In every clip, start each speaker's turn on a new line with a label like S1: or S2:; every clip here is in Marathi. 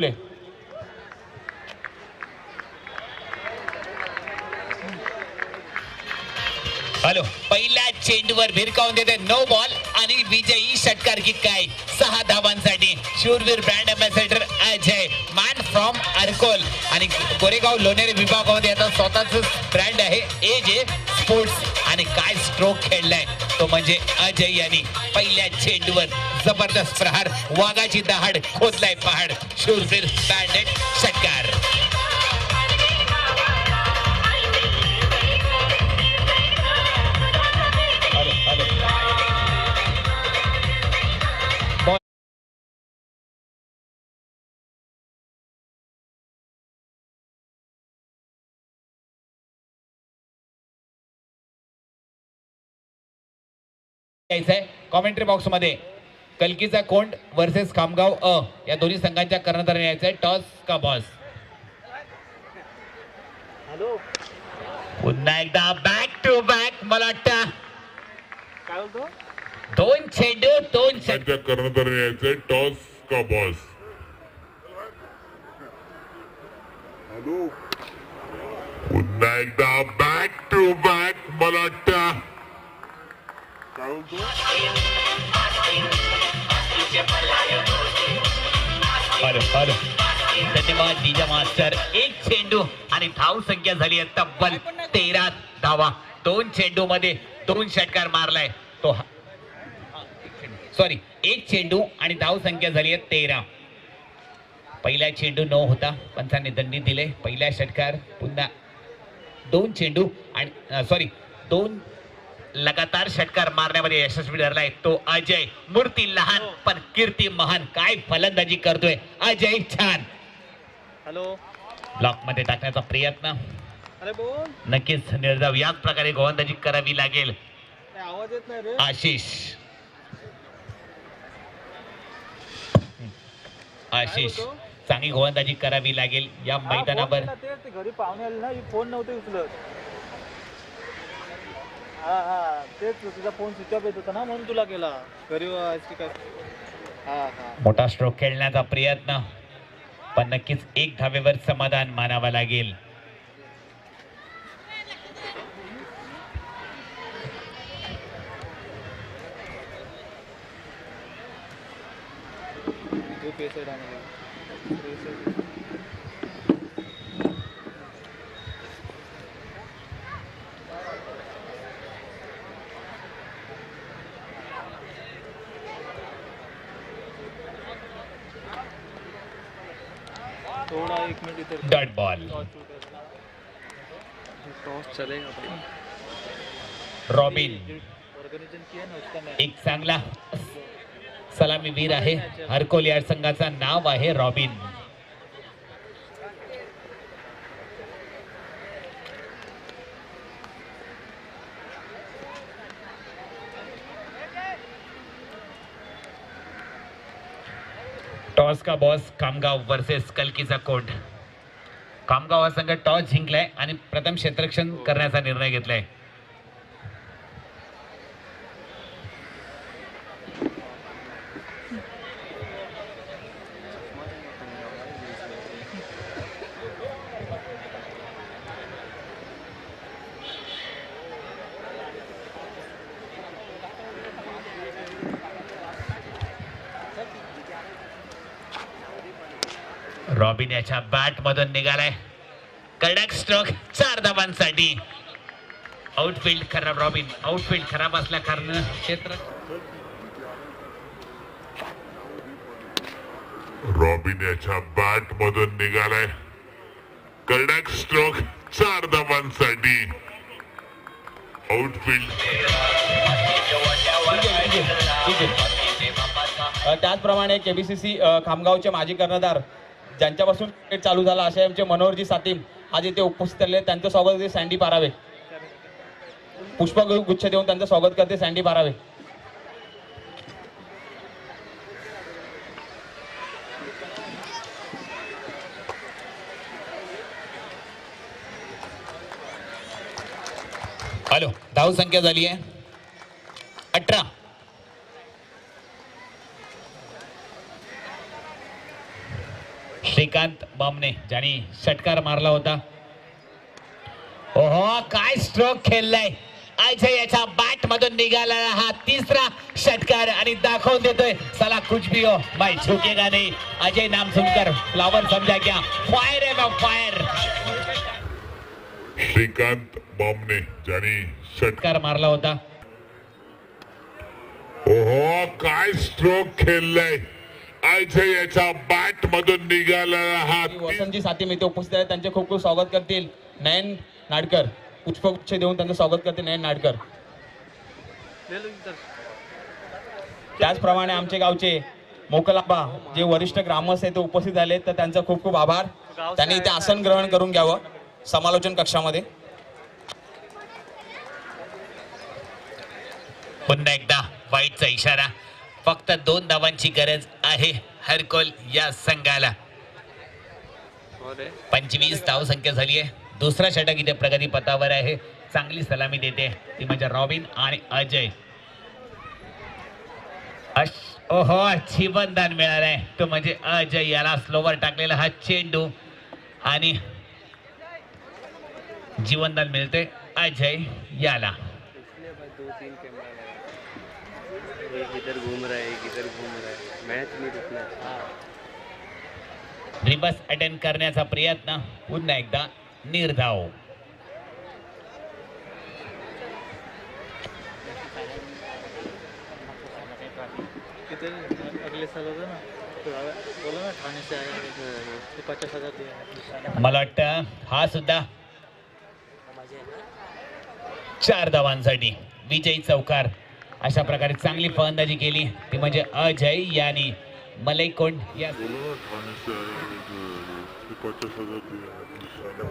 S1: प्ले.
S2: हॅलो, पहिल्या चेंडूवर भिरकावून देते नो बॉल आणि विजयी षटकार किक काय 6 धावांसाठी शूरवीर brand ambassador Ajay man from Arkol आणि कोरेगाव लोणेरे विभागामध्ये आता स्वतःच ब्रँड आहे एजे स्पोर्ट्स आणि काय स्ट्रोक खेळलाय तो म्हणजे अजय यांनी पहिल्या चेंडूवर जबरदस्त प्रहार वाघाची दहाड खोदलाय पहाड शूरवीर बँडेड षटकार. कॉमेंट्री बॉक्स मध्ये कलकीचा कोंड वर्सेस खामगाव या दोन्ही संघांच्या कर्णधाराने यायचंय टॉस का बॉस. पुन्हा एकदा बॅक टू बॅक मला वाटतं
S3: काय बोलतो
S2: दोन चेंडू दोन
S4: कर्णधाराने यायचंय टॉस का बॉस. पुन्हा एकदा बॅक टू बॅक मला वाटतं
S2: धन्यवाद डीजे मास्टर. एक चेंडू आणि धाव संख्या झाली आहे तब्बल 13 धावा. दोन चेंडू मध्ये दोन षटकार मारलाय तो सॉरी एक चेंडू आणि धाव संख्या झाली आहे 13. पहिला चेंडू 9 होता पंचांनी दंडी दिले. पहिला षटकार पुन्हा दोन चेंडू आणि सॉरी दोन लगातार षटकार मारण्यामध्ये यशस्वी ठरलाय तो अजय. मूर्ती लहान पण कीर्ती महान. काय फलंदाजी करतोय अजय, छान.
S3: हॅलो,
S2: ब्लॉक मध्ये टाकण्याचा प्रयत्न
S3: अरे बोल.
S2: नक्कीच निर्धाव याच प्रकारे गोलंदाजी करावी लागेल.
S3: आवाज येत नाही रे.
S2: आशिष चांगली गोलंदाजी करावी लागेल या मैदानावर.
S3: ते घरी पाहुणे आले ना, फोन नव्हते उचलत. हा तेच तुझा फोन स्विच ऑफ येत होता ना म्हणून तुला केला. घरी काय.
S2: मोठा स्ट्रोक खेळण्याचा प्रयत्न पण नक्कीच एक धावेवर समाधान मानावा लागेल.
S3: थोड़ा 1 मिनट इधर.
S2: Dot ball.
S3: टॉस चलेगा.
S2: रॉबिन
S3: ऑर्गेनायझेशन किया ना उसका मैं.
S2: एक चांगला सलामीवीर आहे. हरकोल या संघाचा नाव आहे रॉबिन. टॉस का बॉस खामगाव वर्सेस कलकीचा कोंड. खामगाव हा संघ टॉस जिंकलाय आणि प्रथम क्षेत्ररक्षण करण्याचा निर्णय घेतलाय. रॉबिन याच्या बॅट मधून निघालाय. कडक स्ट्रोक 4 धावांसाठी. आउटफील्ड खराब. रॉबिन आउटफील्ड खराब असल्या कारण क्षेत्र
S4: रॉबिन याच्या बॅट मधून निघालाय. कडक स्ट्रोक 4 धावांसाठी. आउटफील्ड.
S1: त्याचप्रमाणे केबीसीसी खामगावचे माजी कर्णधार ज्यांच्यापासून क्रिकेट चालू झाला असे आमचे मनोहरजी सातीम आज इथे उपस्थित असले. त्यांचं स्वागत करते सँडी पारावे. पुष्पगुच्छ देऊन त्यांचं स्वागत करते सँडी पारावे.
S2: हॅलो, धाव संख्या झाली आहे 18. श्रीकांत बामणे ज्यांनी षटकार मारला होता. ओहो काय स्ट्रोक खेळलाय अजय, याच्या बॅट मधून निघाला हा तिसरा षटकार आणि दाखवून देतोय चला कुछ भी हो भाई झुकेगा नहीं. अजय नाम सुनकर फ्लावर समझा क्या, फायर है फायर.
S4: श्रीकांत बामणे ज्यांनी
S2: षटकार मारला होता.
S4: ओहो काय स्ट्रोक खेळलाय अजय, याच्या बॅट मधून निघाला हा
S1: वसंतजी साथीम इथे उपस्थित आहेत, त्यांचे खूप खूप स्वागत करतील नयन नाडकर. पुष्पगुच्छ देऊन त्यांचं स्वागत करतील नयन नाडकर. त्याचप्रमाणे आमचे गावचे मोकलाबा जे वरिष्ठ ग्रामस्थ आहेत ते उपस्थित झाले, तर त्यांचा खूप खूप आभार. त्यांनी इथे आसन ग्रहण करून घ्यावं समालोचन कक्षामध्ये.
S2: पुन्हा एकदा वाईटचा इशारा. फक्त 2 धावांची गरज आहे हरकोल या संघाला. 25 धाव संख्या झाली आहे. दुसरा षटक इथे प्रगती पथावर आहे. चांगली सलामी देते ती म्हणजे रॉबिन आणि अजय. ओहो जीवनदान मिळालंय तो म्हणजे अजय याला. स्लोवर टाकलेला हा चेंडू आणि जीवनदान मिळते अजय याला.
S5: एक इधर घूम रहा है, एक इधर घूम रहा है, मैच नहीं रुकना.
S2: रिबस अटेंड करण्याचा प्रयत्न, पुन्हा एकदा निर्धाव.
S3: अगले साल होगा ना, तो बोला ना ठाणे से आया है, तो 50,000 दिया.
S2: मला वाटतं हा सुद्धा 4 धावांसाठी विजयी चौकार. अशा प्रकारे चांगली फलंदाजी केली ती म्हणजे अजय यांनी. मलईकोंड या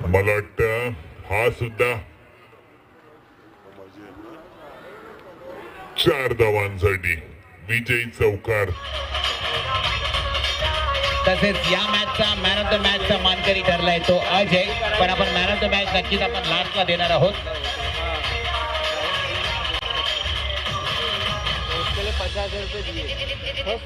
S4: मला वाटतं हा सुद्धा 4 धावांसाठी विजयी चौकार.
S2: तसेच या मॅचचा मॅन ऑफ द मॅचचा मानकरी ठरलाय तो अजय. पण आपण मॅन ऑफ द मॅच नक्कीच आपण लास्टला देणार आहोत.
S3: उसके लिए 50,000 रुपये दिए फर्स्ट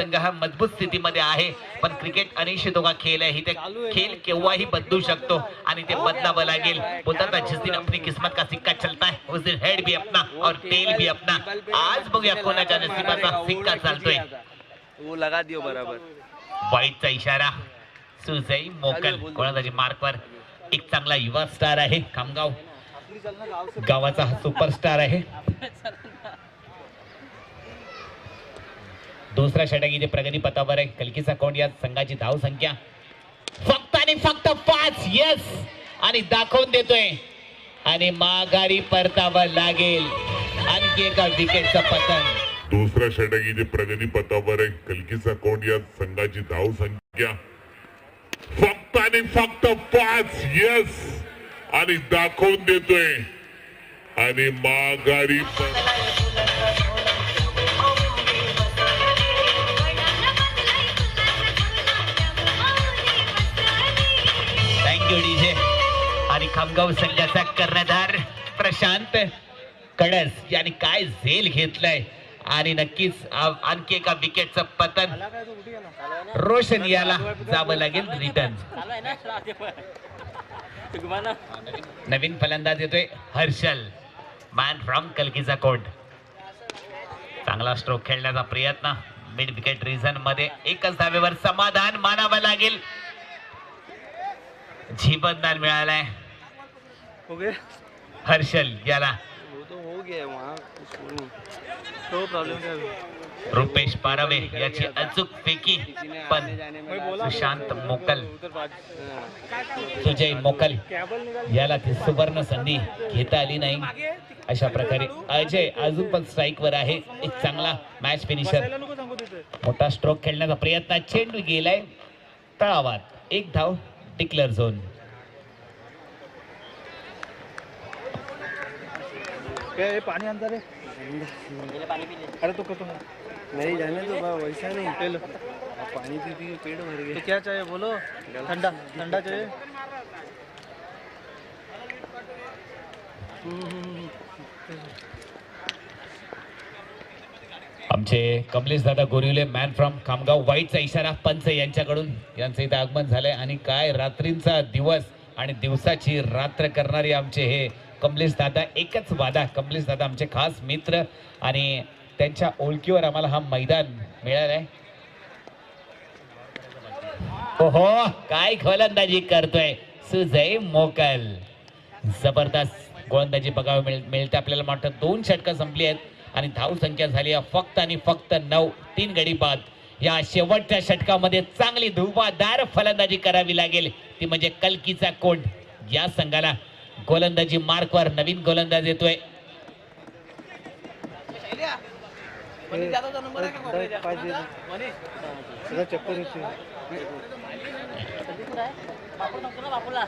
S2: संघ हा मजबूत स्थितीमध्ये आहे, पण क्रिकेट अनिश्चितों खेळ आहे. ते खेळ केव्हाही बदलू शकतो आणि ते बदलावं लागेल. बोलतात ना, जिस दिन अपनी किस्मत का सिक्का चलता है उस दिन हेड भी अपना और टेल भी अपना. आज बघूया कोणाच्या नशिबाचा सिक्का चालतोय.
S5: वो लगा दियो बराबर.
S2: वाईटचा इशारा. सुजय मोकल गोलंदाजी मार्कवर. एक चांगला युवा स्टार आहे. खामगाव गावाचा हा सुपरस्टार आहे. दुसरा षटक इथे प्रगती पथावर आहे. कलकीचा कोण या संघाची धाव संख्या फक्त आणि फक्त 5. यस, आणि दाखवून देतोय आणि माघारी परतावा लागेल. आणखी एका विकेटचं पतन.
S4: दुसऱ्या षटक इथे प्रगती पथावर आहे. कलकीचा कोण या संघाची धाव संख्या फक्त आणि फक्त 5. यस, आणि दाखवून देतोय आणि माघारी
S2: थँक्यू डीजे. आणि खामगाव संघाचा कर्णधार प्रशांत कडस याने काय झेल घेतलाय आणि नक्कीच आणखी एका विकेटचं पतन. रोशन याला जावं लागेल रिटर्न. नवीन फलंदाज येतोय हर्षल, मॅन फ्रॉम कलकीचा कोट. चांगला स्ट्रोक खेळण्याचा प्रयत्न. मिड विकेट रिझन मध्ये एकच धावेवर समाधान मानावं लागेल. जीवनदान मिळालाय
S5: हो गया.
S2: हर्षल याला.
S5: वो तो हो गया वहाँ कुछ नहीं. तो प्रॉब्लम क्या है?
S2: रुपेश पारवे याची अचूक फेकी, पण सुशांत मोकल, सुजय मोकल याला ती सुवर्ण संधी घेता आली नाही. अशा प्रकारे अजय अजून पण स्ट्राईक वर आहे. एक चांगला मॅच फिनिशर. मोठा स्ट्रोक खेळण्याचा प्रयत्न. चेंडू गेलाय तळावात. एक धाव डिक्लेअर झोन.
S3: पानी अंदर है. अरे तो कतो
S5: नहीं जाने तो वैसा नहीं.
S3: ले लो.
S5: पानी पी पी के पेट भर गया.
S3: तो क्या चाहिए बोलो. ठंडा ठंडा चाहिए.
S2: आमचे कमलेश दादा गोरिवले मॅन फ्रॉम खामगाव. वाईटचा इशारा पंच यांच्याकडून. यांचं इथं आगमन झालंय आणि काय रात्रींचा दिवस आणि दिवसाची रात्र करणारे आमचे हे कमलेश दादा. एकच वादा, कमलेश दादा आमचे खास मित्र आणि त्यांच्या ओळखीवर आम्हाला हा मैदान मिळालाय. ओहो, काय गोलंदाजी करतोय सुजय मोकल. जबरदस्त गोलंदाजी बघावं मिळते आपल्याला. मात्र 2 षटकं संपली आहेत आणि धाव संख्या झाली आहे फक्त आणि फक्त 9. 3 गडी बाद. या शेवटच्या षटकामध्ये चांगली धुवाधार फलंदाजी करावी लागेल, ती म्हणजे कलकीचा कोंड. या संघाला गोलंदाजी मार्कवर नवीन गोलंदाज येतोय.
S3: चक्कर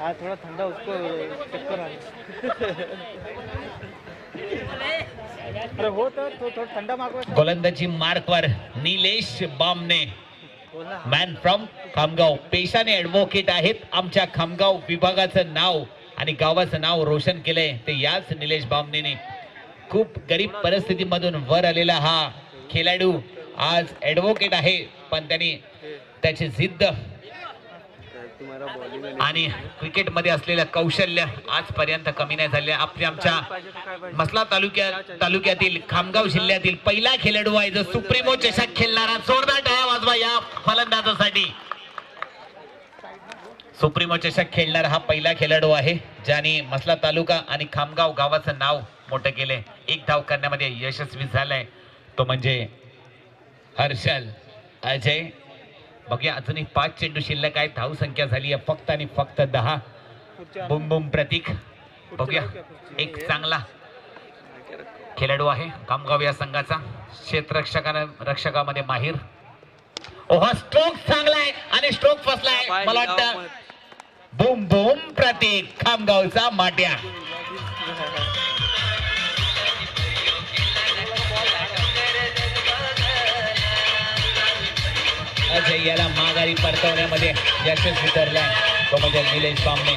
S3: हाँ थोड़ा ठंडा उसको चक्कर आ. अरे हो तो थोड़ा ठंडा मागवा.
S2: गोलंदाजी मार्कवर निलेश बामने, मॅन फ्रॉम खामगाव. पेशाने ऍडव्होकेट आहेत. आमच्या खामगाव विभागाचं नाव आणि गावाचं नाव रोशन केलंय ते याच निलेश बामनेने. खूप गरीब परिस्थितीमधून वर आलेला हा खेळाडू आज ऍडव्होकेट आहे, पण त्यांनी त्याची जिद्द आणि क्रिकेटमध्ये असलेलं कौशल्य आजपर्यंत कमी नाही झाले. आमच्या मसला तालुक्यातील खामगाव जिल्ह्यातील पहिला खेळाडू आहे जो सुप्रीमो चषक खेळणारा. जोरदार टाळ्या वाजवा या फलंदाजासाठी. सुप्रीमो चषक खेळणारा हा पहिला खेळाडू आहे ज्याने मसला तालुका आणि खामगाव गावाचं नाव मोठं केलंय. एक धाव करण्यामध्ये यशस्वी झालाय, तो म्हणजे हर्षल. अजय बघूया, अजूनही 5 चेंडू शिल्लक आहे. धाव संख्या झाली आहे फक्त आणि फक्त 10. बुम बुम प्रतीक. बघूया, एक चांगला खेळाडू आहे खामगाव या संघाचा. रक्षकामध्ये माहीर. ओहा, स्ट्रोक चांगला आहे आणि स्ट्रोक फसलाय. मला वाटतं बुम बुम प्रतीक खामगावचा माट्या. अजय याला माघारी परतवण्यामध्ये यशस्वी ठरलाय, तो म्हणजे निलेश बामणे.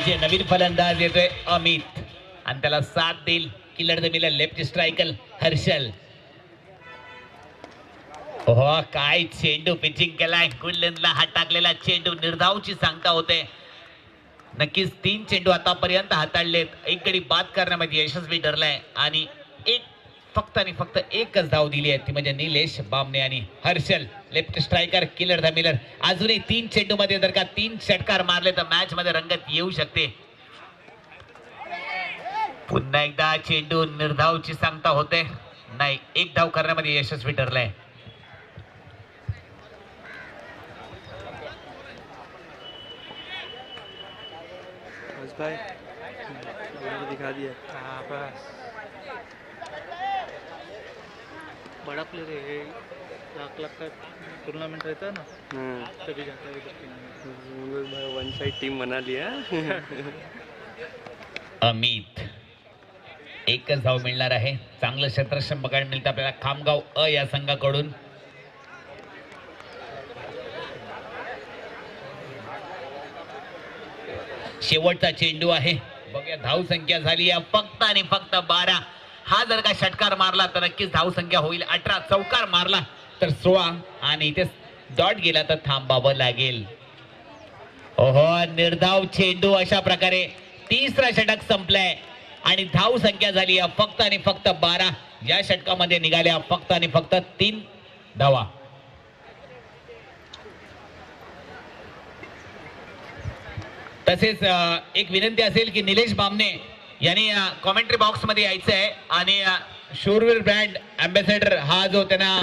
S2: टीमचे नवीन फलंदाज येतोय अमित आणि त्याला साथ देईल killer the Miller left striker Harshal. हो काय चेंडू पिचिंग केलाय, गुडलंदला हात टाकलेला चेंडू निर्धावची सांगता होते. नक्कीच 3 चेंडू आतापर्यंत हाताळलेत, एक गडी बाद करण्यामध्ये यशस्वी ठरलाय आणि फक्त आणि फक्त एकच धाव दिली आहे ती म्हणजे निलेश बामणे आणि Harshal left striker killer the Miller. अजूनही 3 चेंडू मध्ये जर का 3 षटकार मारले तर मॅच मध्ये रंगत येऊ शकते. पुन्हा एकदा चेंडू निर्धावची सांगता होते, नाही एक धाव करण्यामध्ये यशस्वी ठरलाय.
S5: बस भाई मैंने दिखा दिया.
S3: हाँ बस बड़ा प्लेयर है, लाख लाख का टूर्नामेंट रहता है ना,
S5: हाँ
S3: तभी जाता है उधर टीम में.
S5: वन साइड टीम बना लिया.
S2: अमित एकच धाव मिळणार आहे. चांगलं क्षेत्ररक्षण बघायला मिळतं आपल्याला खामगाव अ या संघाकडून. शेवटचा चेंडू आहे, बघूया धाव संख्या झाली आहे फक्त आणि फक्त 12. हा जर का षटकार मारला तर नक्कीच धाव संख्या होईल 18. चौकार मारला तर 16 आणि इथे डॉट गेला तर थांबावं लागेल. ओहो निर्धाव चेंडू अशा प्रकारे तिसरा षटक संपलाय आणि धाव संख्या झाली आहे फक्त आणि फक्त 12. या षटकामध्ये निघाल्या फक्त आणि फक्त 3 धावा. तसेच एक विनंती असेल की निलेश बामणे यांनी कॉमेंट्री बॉक्स मध्ये यायचं आहे आणि शूरवीर ब्रँड अँबॅसेडर हा जो त्यांना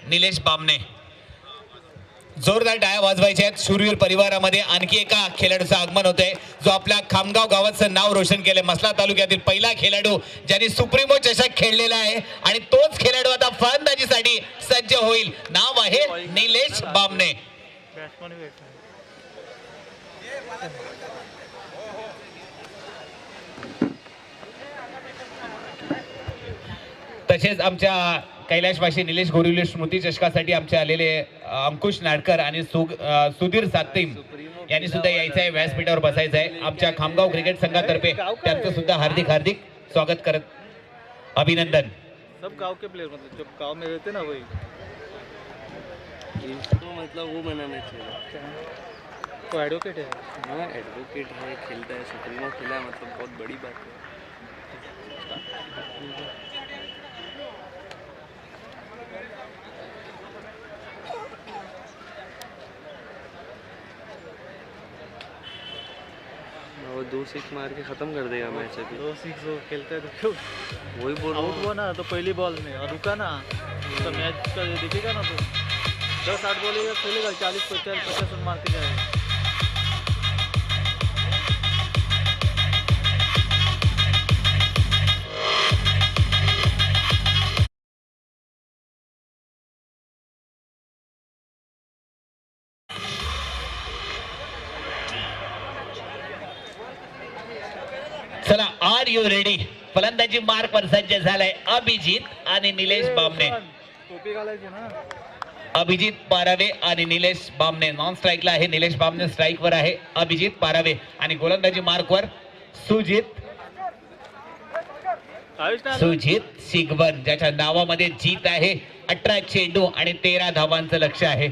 S2: निलेश बामणे जोरदार टाळ्या वाजवायच्या आहेत. शूरवीर परिवारामध्ये आणखी एका खेळाडूचं आगमन होतंय जो आपल्या खामगाव गावाचं नाव रोशन केलंय. मसला तालुक्यातील पहिला खेळाडू ज्यांनी सुप्रीमो चषक खेळलेला आहे आणि तोच खेळाडू आता फलंदाजीसाठी सज्ज होईल. नाव आहे निलेश बामणे.
S3: बॅट्समन बैठा है.
S2: तसेच आमच्या कैलाशवासी निलेश गोरिवले स्मृती चषकासाठी आमचे आलेले अंकुश नाडकर आणि सुधीर सातिम यांनी सुद्धा यायचं आहे, व्यासपीठावर बसायचं आहे. आमच्या खामगाव क्रिकेट संघातर्फे त्यांचं सुद्धा हार्दिक हार्दिक स्वागत करत अभिनंदन.
S3: सब गांव के प्लेयर, मतलब जो गांव में रहते ना वही.
S5: इसको मतलब वो बनाना चाहिए.
S3: वो एडवोकेट है.
S5: हाँ एडवोकेट है, खेलता है, सुप्रीमो खेला, मतलब बहुत बड़ी बात है. वो 2 6 मार के खत्म कर देगा मैच अभी.
S3: 2-6 वो खेलता है तो क्यों
S5: वही बोल रहा
S3: आउट
S5: हूँ.
S3: हुआ ना तो पहली बॉल में और रुका ना तो मैच का दिखेगा ना. तो 10-8 बॉलेगा खेलेगा, 40-50 रन मार के जाएगा.
S2: Are you ready? फलंदाजी मार्क वर सज्ज झालाय अभिजित आणि निलेश बामणे.
S3: टोपी घालायची ना.
S2: अभिजित पारावे आणि निलेश बामणे नॉन स्ट्राईकला आहे. निलेश बामणे स्ट्राईक वर आहे. अभिजित पारावे आणि गोलंदाजी मार्क वर सुजित शिगवन, ज्याच्या नावामध्ये जीत आहे. 18 चेंडू आणि 13 धावांचं लक्ष आहे.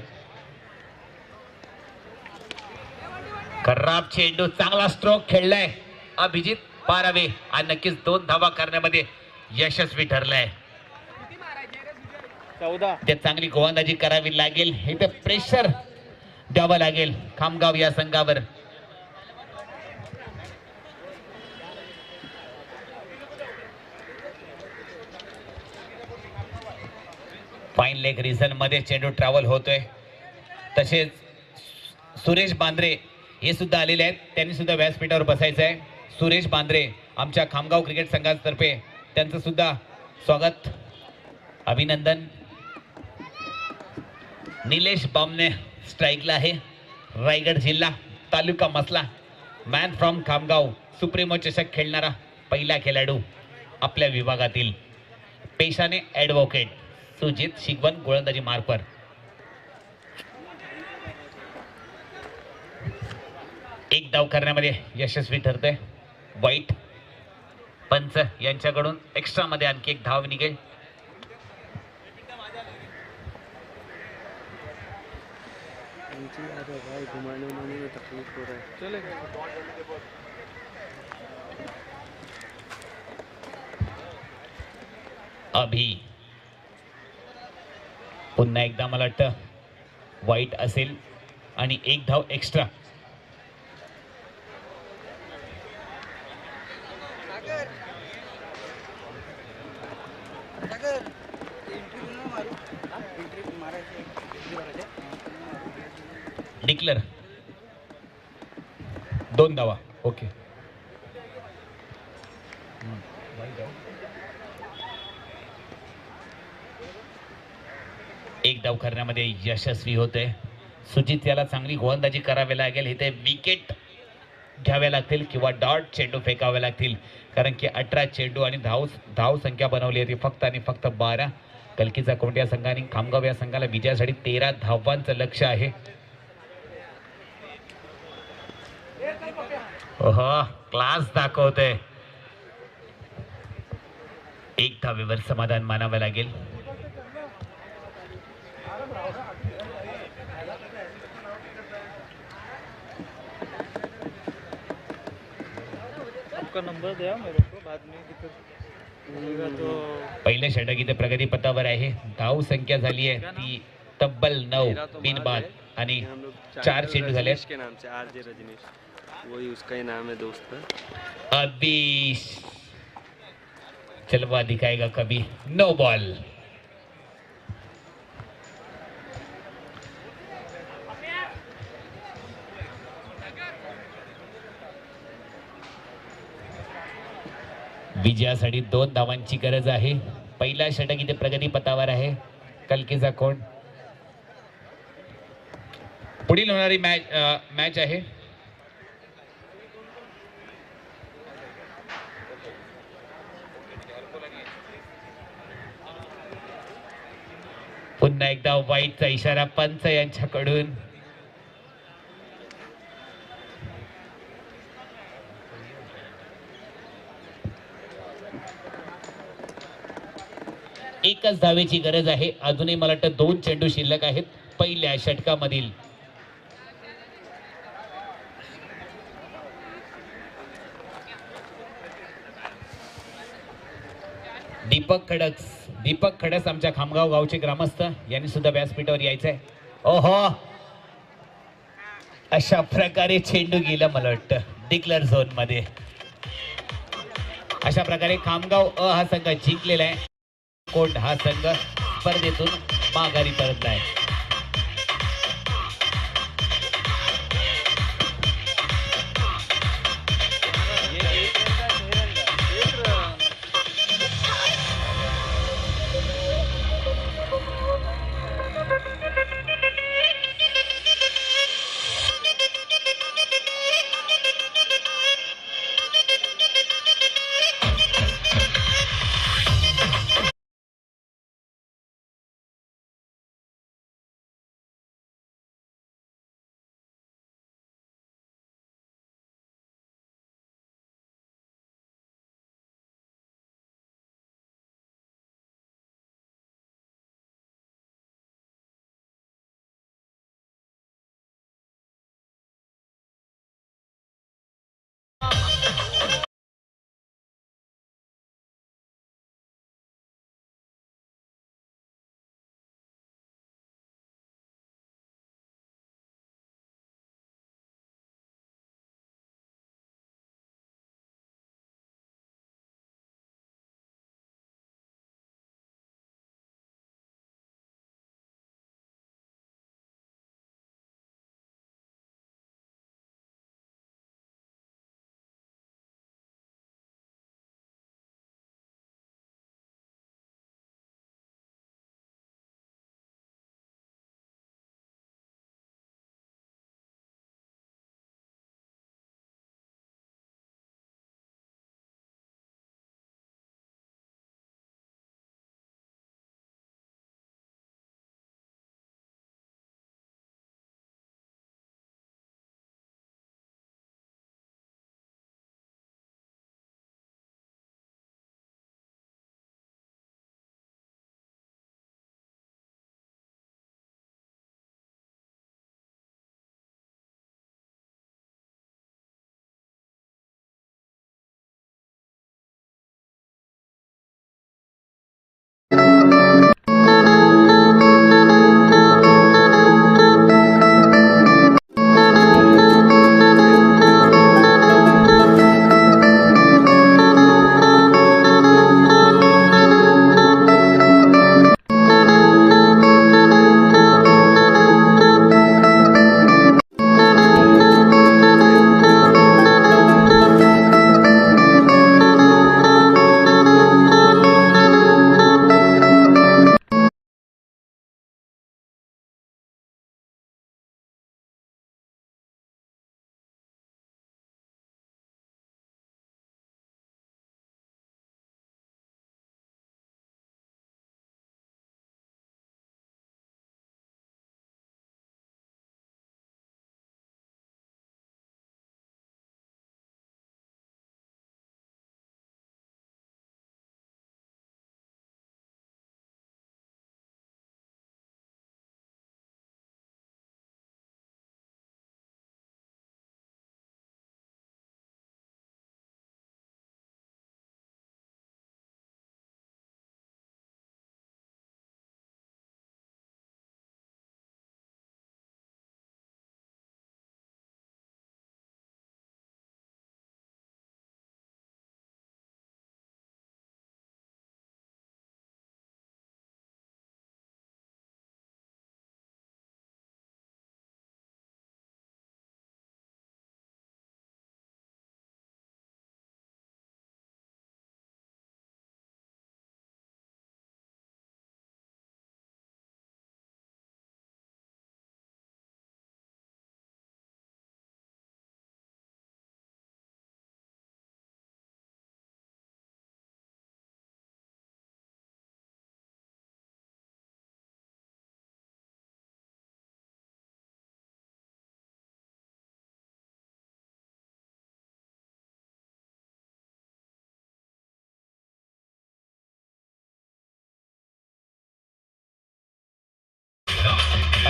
S2: खराब चेंडू, चांगला स्ट्रोक खेळलाय अभिजित पारावे आणि नक्कीच 2 धावा करण्यामध्ये यशस्वी ठरलाय.
S3: 14.
S2: ते चांगली गोलंदाजी करावी लागेल. इथे प्रेशर द्यावं लागेल खामगाव या संघावर. फाईन लेग रिझन मध्ये चेंडू ट्रॅव्हल होतोय. तसेच सुरेश बांद्रे हे सुद्धा आलेले आहेत. त्यांनी सुद्धा व्यासपीठावर बसायचं आहे. सुरेश बांद्रे आमच्या खामगाव क्रिकेट संघातर्फे त्यांचं सुद्धा स्वागत, अभिनंदन. निलेश बामणे स्ट्राईकला आहे. रायगड जिल्हा तालुका मसला, मॅन फ्रॉम खामगाव, सुप्रीमो चषक खेळणारा पहिला खेळाडू आपल्या विभागातील. पेशाने ॲडव्होकेट सुजित शिगवन गोलंदाजी मार्कवर. एक धाव करण्यामध्ये यशस्वी ठरते. वाईट पंच यांच्याकडून एक्स्ट्रा मध्ये आणखी एक धाव निघेल.
S5: अरे भाई घुमाने उमाने में तकलीफ हो रहा है.
S3: चलेगा.
S2: अभि पुन्हा एकदा मला वाटतं वाईट असेल आणि एक धाव एक्स्ट्रा. डिक्लर 2 धावा. ओके. एक धाव करण्यामध्ये यशस्वी होते. सुजित याला चांगली गोलंदाजी करावी लागेल. इथे विकेट घ्याव्या लागतील किंवा डॉट चेंडू फेकावे लागतील, कारण की 18 चेंडू आणि धाव संख्या बनवली होती फक्त आणि फक्त 12. कलकीचा कोंड या संघाने खामगाव या संघाला विजयासाठी 13 धावांचं लक्ष आहे. ओहो, क्लास दाखवतोय. एक धावेवर समाधान मानावं लागेल.
S3: आपका नंबर दिया मेरे को बाद में दिक्कत तो.
S2: पहिले षटक इथे प्रगती पथावर आहे. धाव संख्या झाली आहे ती तब्बल 9 बिनबाद आणि
S5: हम लोग
S2: 4 चेंडू झाले.
S5: रजनीश के नाम से आरजे रजनीश, वही उसका ही नाम है दोस्त का.
S2: अभी चलवा दिखाएगा कभी. No ball. विजयासाठी 2 धावांची गरज आहे. पहिला षटक इथे प्रगती पथावर आहे. कलकीचा कोण पुढील होणारी मॅच आहे. पुन्हा एकदा वाईटचा इशारा पंच यांच्याकडून. एकच धावेची गरज आहे. अजूनही मला वाटतं 2 चेंडू शिल्लक आहेत पहिल्या षटकामधील. दीपक खडस आमच्या खामगाव गावचे ग्रामस्थ यांनी सुद्धा व्यासपीठावर यायचंय. ओहो, अशा प्रकारे चेंडू गेला मला वाटतं डिक्लेअर झोन मध्ये. अशा प्रकारे खामगाव हा संघ जिंकलेला आहे. कोंड हा संघ स्पर्धेतून माघारी परतलाय.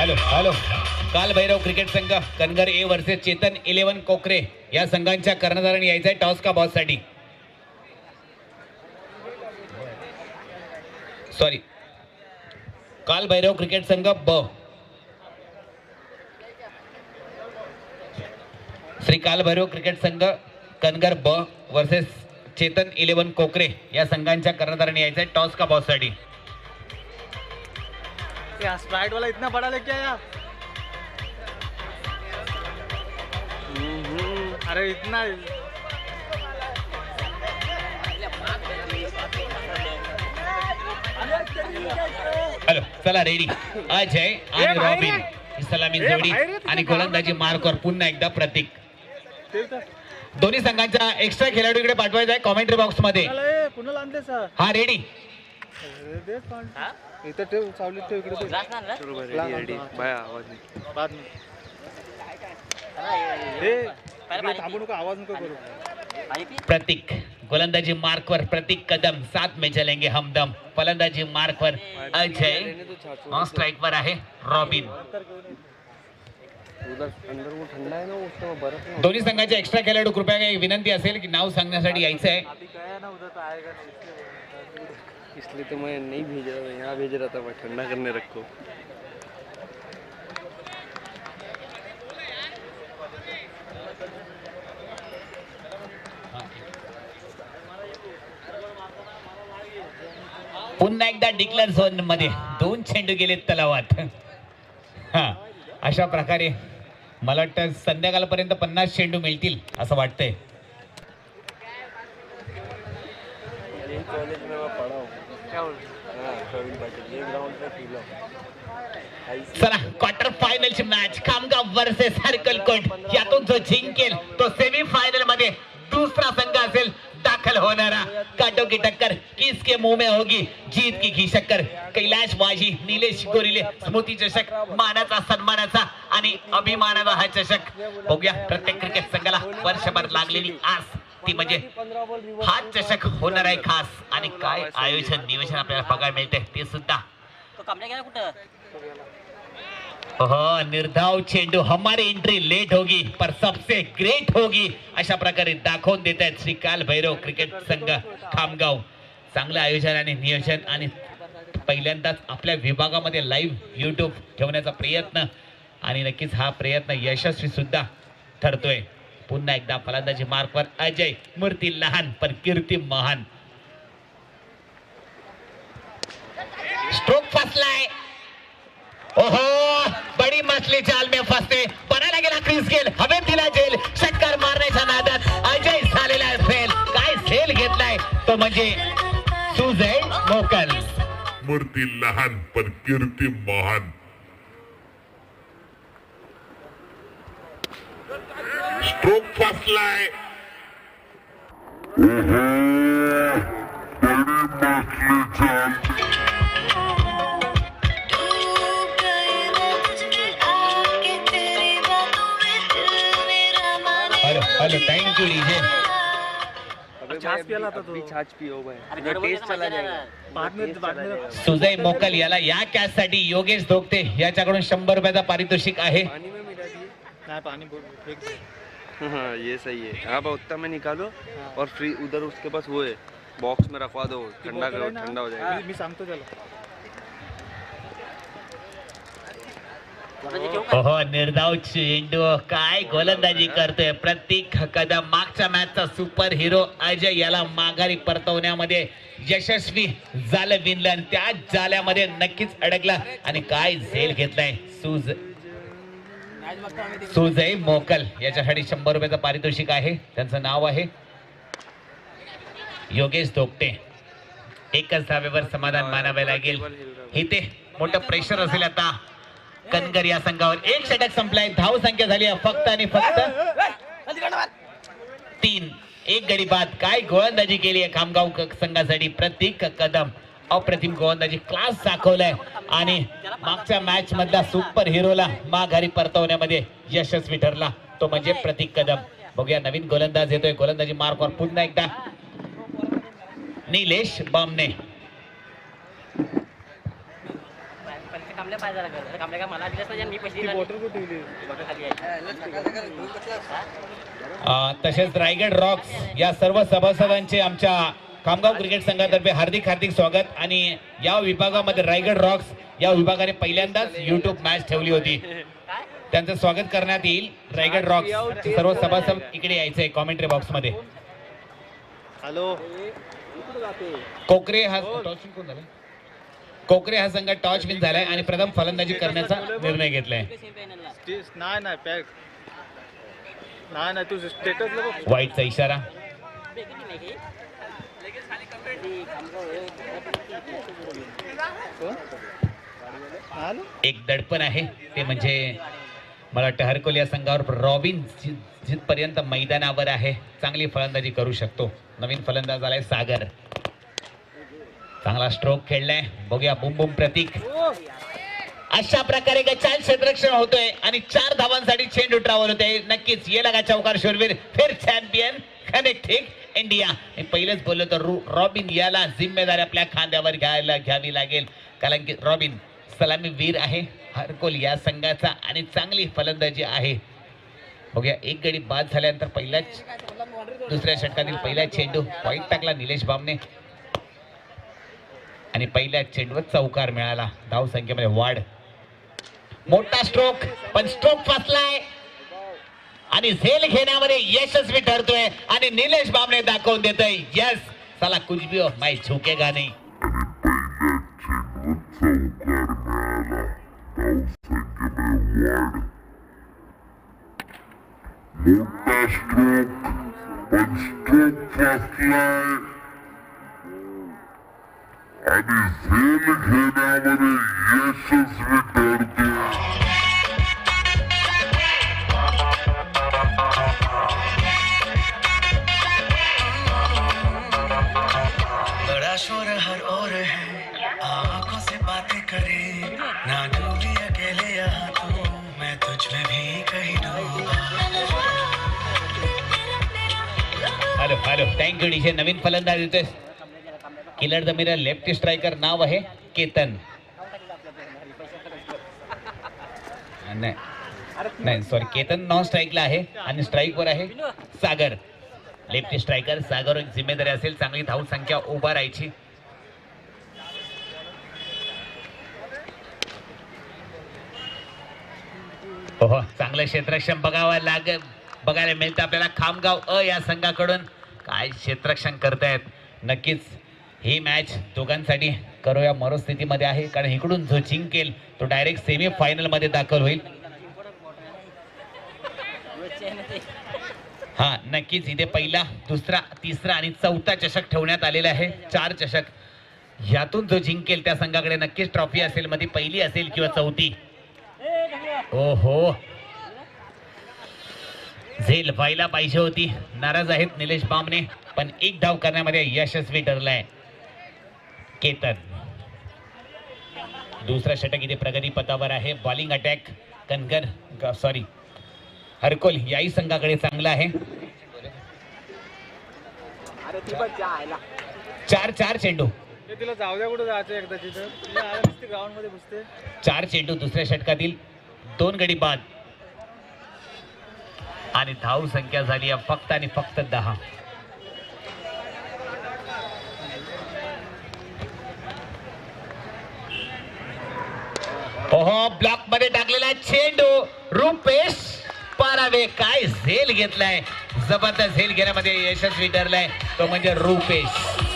S2: हॅलो हॅलो काल भैरव क्रिकेट संघ कनगर ए वर्सेस चेतन 11 कोकरे या संघांच्या कर्णधाराने यायचंय टॉस का बॉस साठी. सॉरी काल भैरव क्रिकेट संघ ब श्री काल भैरव क्रिकेट संघ कनगर ब वर्सेस चेतन 11 कोकरे या संघांच्या कर्णधाराने यायचंय टॉस का बॉस साठी.
S3: स्प्राइट वाला इतना बड़ा लेके आया. अरे इतना
S2: हॅलो चला रेडी अजय आणि रॉबिन ही सलामी जोडी आणि गोलंदाजी मार्कवर पुन्हा एकदा प्रतीक. दोन्ही संघांच्या एक्स्ट्रा खेळाडू इकडे पाठवायचा आहे कॉमेंट्री बॉक्स मध्ये.
S3: पुन्हा आणते सर.
S2: हा रेडी
S3: इथं ठेव सावलीत ठेव इकडे
S5: चलो भाई रेडी रेडी भाई आवाज नहीं
S3: बाद में हे थांबू नको आवाज नको करू.
S2: प्रतीक गोलंदाजी मार्कवर प्रतीक कदम साथ में चलेंगे हमदम. फलंदाजी मार्कवर अजय ऑन स्ट्राइकवर आहे रॉबिन.
S5: उधर अंदर वो ठंडा है ना उसमें बर्फ ना.
S2: दोन्ही संघाचे एक्स्ट्रा खेळाडू कृपया एक विनंती असेल की नाव सांगण्यासाठी यायचं आहे.
S3: अभी गया ना उधर तो आएगा नहीं
S5: इसलिए तो मैं नहीं भेज रहा था, यहाँ भेज रहा था मैं ठंडा करने रखो.
S2: पुन्हा एकदा डिक्लेअर झोन मध्ये 2 चेंडू गेले तलावात. हा अशा प्रकारे मला वाटतं संध्याकाळपर्यंत 50 चेंडू मिळतील असं वाटतंय.
S5: कॉलेज में मैं पढ़ा हूँ. क्या बोल हाँ प्रवीण पाटिल ये ग्राउंड पे खेला हूँ.
S2: चला क्वार्टर फायनलची मॅच खामगाव वर्सेस हरकलकोट. यातून जो जिंकेल तो सेमी फायनल मध्ये दूसरा संघ असेल दाखल होणारा. काटो की टक्कर किसके मुंह में होगी जीत की शक्कर. कैलाश वाजी निलेश गोरिले स्मृती चषक मानाचा सन्मानाचा आणि अभिमानाचा हा चषक. बघूया प्रत्येक क्रिकेट संघाला वर्षभर लागलेली आस ती म्हणजे हा चषक होणार आहे खास. आणि काय आयोजन नियोजन आपल्याला बघायला मिळते ते सुद्धा. हो निर्धाव चेंडू हमारी एंट्री लेट होगी पर सबसे ग्रेट होगी अशा प्रकारे दाखवून देत आहेत श्री काल भैरव क्रिकेट संघ खामगाव. चांगलं आयोजन आणि नियोजन आणि पहिल्यांदाच आपल्या विभागामध्ये लाईव्ह युट्यूब ठेवण्याचा प्रयत्न आणि नक्कीच हा प्रयत्न यशस्वी सुद्धा ठरतोय. पुन्हा एकदा फलंदाजी मार्कवर अजय. मूर्ती लहान पण कीर्ती महान. स्ट्रोक फसलाय. ओहो बडी मछली जाल में फसते. बनायला गेला क्रिस गेल हवेत दिला जेल. षटकार मारण्याच्या नादात अजय झालेला आहे फेल. काय झेल घेतलाय तो म्हणजे सुजय मोकल.
S4: मूर्ती लहान पण कीर्ती महान. स्ट्रोक फसलाय.
S2: Hello hello thank you DJ.
S3: छाछ पियाला था तो.
S5: अभी छाछ पियो भाई जो टेस्ट चला जाएगा.
S3: बाद में
S2: सुजय मोकल याला या कॅच साठी योगेश धोकते याच्याकडून 100 रुपयाचा पारितोषिक आहे.
S5: पानी में मिला दिए.
S3: नहीं पानी फेंक दे.
S5: हाँ ये सही है. हाँ उतना में निकालो और फ्री उधर उसके पास वो है बॉक्स में रखवा दो. ठंडा करो ठंडा हो जाएगा.
S3: मी सांगतो त्याला.
S2: हो निर्धाव चेंडू काय गोलंदाजी करतोय प्रतीक कदम. मागच्या मॅचचा सुपर हिरो अजय याला माघारी परतवण्यामध्ये यशस्वी झालं विनलन. त्या जाल्यामध्ये नक्कीच अडकला आणि काय झेल घेतलाय सुजय मोकल. याच्यासाठी 100 रुपयाचं पारितोषिक आहे. त्यांचं नाव आहे योगेश धोकटे. एकच धावेवर समाधान मानावे लागेल. इथे मोठं प्रेशर असेल आता कनगर या संघावर. एक षटक संपलाय. धाव संख्या झाली फक्त आणि फक्त 3. एक गडी बाद. काय गोलंदाजी केली आहे खामगाव संघासाठी प्रतीक कदम. अप्रतिम गोलंदाजी क्लास दाखवलाय आणि मागच्या मॅच मधला सुपर हिरोला माघारी परतवण्यामध्ये यशस्वी ठरला तो म्हणजे प्रतीक कदम. बघूया नवीन गोलंदाज येतोय. गोलंदाजी मार्कवर पुन्हा एकदा निलेश बामणे.
S6: कामल्या पाहिजे लागलं कामल्या का मला दिलंच नाही आणि मी पैसे
S3: ती
S6: दिले
S3: बॉटल कुठे ठेवली
S6: बॉटल खाली आहे
S2: तसेच रायगड रॉक्स या सर्व सभासदांचे आमच्या खामगाव क्रिकेट संघातर्फे हार्दिक हार्दिक स्वागत. आणि या विभागामध्ये रायगड रॉक्स या विभागाने पहिल्यांदाच युट्यूब मॅच ठेवली होती. त्यांचं स्वागत करण्यात येईल. रायगड रॉक्स सर्व सभासद इकडे यायचंय कॉमेंट्री बॉक्स मध्ये.
S3: हॅलो
S2: कोकरे हा कोकरे हा संघ टॉच विन झालाय आणि प्रथम फलंदाजी करण्याचा निर्णय घेतलाय.
S3: नाही नाही पॅक नाही तू स्टेटस
S2: वाईटचा इशारा. एक दडपण आहे ते म्हणजे मला वाटतं हरकोल या संघावर रॉबिन जिथपर्यंत मैदानावर आहे चांगली फलंदाजी करू शकतो. नवीन फलंदाज आलाय सागर. चांगला स्ट्रोक खेळलाय. बघूया बुम बुम प्रतीक. अशा प्रकारे छान क्षेत्ररक्षण होतोय आणि 4 धावांसाठी चेंडू ट्रॅव्हल होते. नक्कीच ये लगा चौकार शूरवीर फिर चॅम्पियन कनेक्टिंग इंडिया. पहिलेच बोललो तर रॉबिन याला जिम्मेदारी आपल्या खांद्यावर घ्यावी लागेल कारण की रॉबिन सलामी वीर आहे हरकोल या संघाचा आणि चांगली फलंदाजी आहे. बघूया एक गडी बाद झाल्यानंतर पहिल्याच दुसऱ्या षटकातील पहिला चेंडू पॉईंट टाकला निलेश बामने आणि पहिल्या चेंडूवर चौकार मिळाला. धाव संख्येमध्ये वाढ. मोठा स्ट्रोक पण स्ट्रोक फसलाय आणि झेल घेण्यामध्ये यशस्वी ठरतोय आणि निलेश बामने दाखवून देतोय यस साला कुछ भी हो मैं झुकेगा नहीं.
S4: मोठा स्ट्रोक पण स्ट्रोक फसलाय आणि झेल घेण्यामध्ये यशस्वी ठरतोय.
S7: बड़ा शोर हर ओर है आंखों से बातें करे ना डूबी अकेले यहाँ तू मैं तुझ में भी कहीं डूबा.
S2: Hello hello thank you DJ. नवीन फलंदाज येतोय killer the mirror left striker नाव आहे केतन. नाही सॉरी केतन नॉन स्ट्राईकला आहे आणि स्ट्राईक वर आहे सागर. लेफ्ट स्ट्रायकर सागर एक जिम्मेदारी असेल चांगली धाव संख्या उभा राहायची. हो चांगलं क्षेत्ररक्षण बघायला मिळतं आपल्याला खामगाव अ या संघाकडून. काय क्षेत्ररक्षण करतायत. नक्कीच ही मॅच दोघांसाठी करूया मरोस्थितीमध्ये आहे कारण इकडून जो जिंकेल तो डायरेक्ट सेमी फायनल मध्ये दाखल होईल. हा नक्कीच इथे पहिला दुसरा तिसरा आणि चौथा चषक ठेवण्यात आलेला आहे. 4 चषक. यातून जो जिंकेल त्या संघाकडे नक्कीच ट्रॉफी असेल. मध्ये पहिली असेल किंवा चौथी. ओहो झेल व्हायला पाहिजे होती. नाराज आहेत निलेश बामने पण एक धाव करण्यामध्ये यशस्वी ठरलाय केतन. दुसरा षटक इथे प्रगती पथावर आहे. बॉलिंग अटॅक कनगर सॉरी हरकोल याही संघाकडे चांगला आहे. 4 चेंडू.
S3: तिला जाऊ द्या कुठं जायचं एकदा तिथं ग्राउंड मध्ये बसते.
S2: 4 चेंडू दुसऱ्या षटकातील 2 गडी बाद आणि धाव संख्या झाली आहे फक्त आणि फक्त 10. ओहो ब्लॉक मध्ये टाकलेला चेंडू रुपेश पारावे. काय झेल घेतलाय. जबरदस्त झेल घेण्यामध्ये यशस्वी ठरलाय तो म्हणजे रुपेश.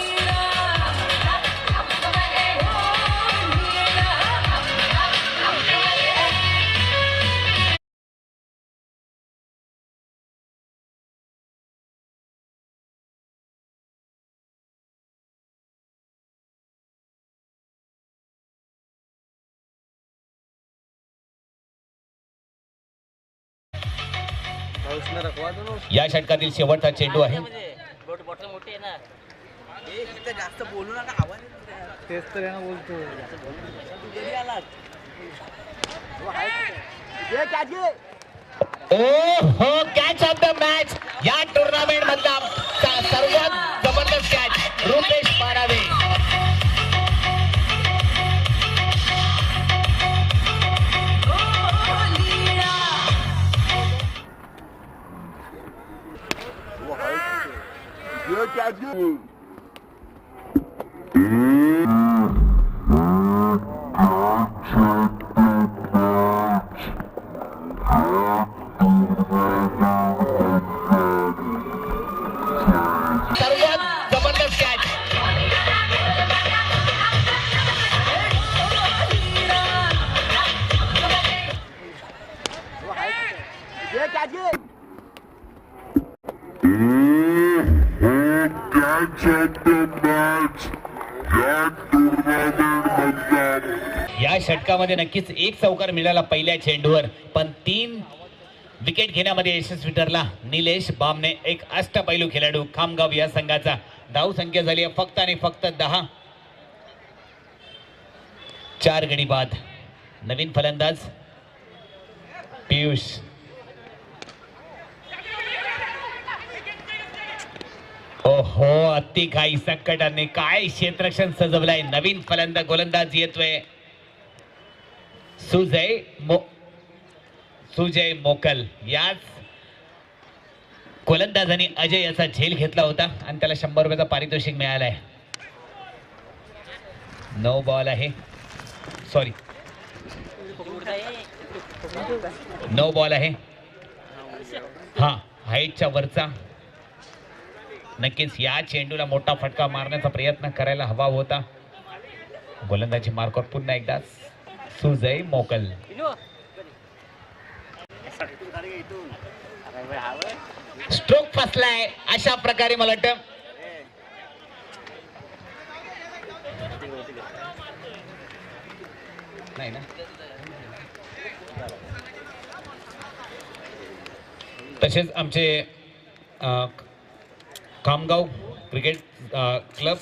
S5: उसमें रखवा दो ना.
S2: या षटकातील शेवटचा चेंडू आहे.
S6: बॉटल मोठी आहे ना
S7: जास्त बोलू नका आवाज
S3: तेच तर यानं बोलतो.
S2: ओहो कॅच ऑफ द मॅच. या टुर्नामेंट मधला सर्वात जबरदस्त कॅच रुपेश पारावे. सर्वात जबरदस्त कॅच. या षटकामध्ये नक्कीच एक चौकार मिळाला पहिल्या चेंडूवर, पण 3 विकेट घेण्यामध्ये यशस्वी ठरला निलेश बामणे, एक अष्टपैलू खेळाडू खामगाव या संघाचा. धाव संख्या झाली आहे फक्त आणि फक्त 10. 4 गडी बाद. नवीन फलंदाज पियुष. ओहो, अति काही संकटाने काय क्षेत्ररक्षण सजवलंय. नवीन फलंदाज गोलंदाज येतोय सुजय मोकल. याच गोलंदाजाने अजय याचा झेल घेतला होता आणि त्याला 100 रुपयाचा पारितोषिक मिळालाय. 9 बॉल आहे, सॉरी 9 बॉल आहे. हा हाईटच्या वरचा. नक्कीच या चेंडूला मोठा फटका मारण्याचा प्रयत्न करायला हवा होता. गोलंदाजी मार्कवर पुन्हा एकदा सुजय मोकल. स्ट्रोक फसलाय अशा प्रकारे मला वाटतं. नाही ना, तसेच आमचे Khamgaon cricket club,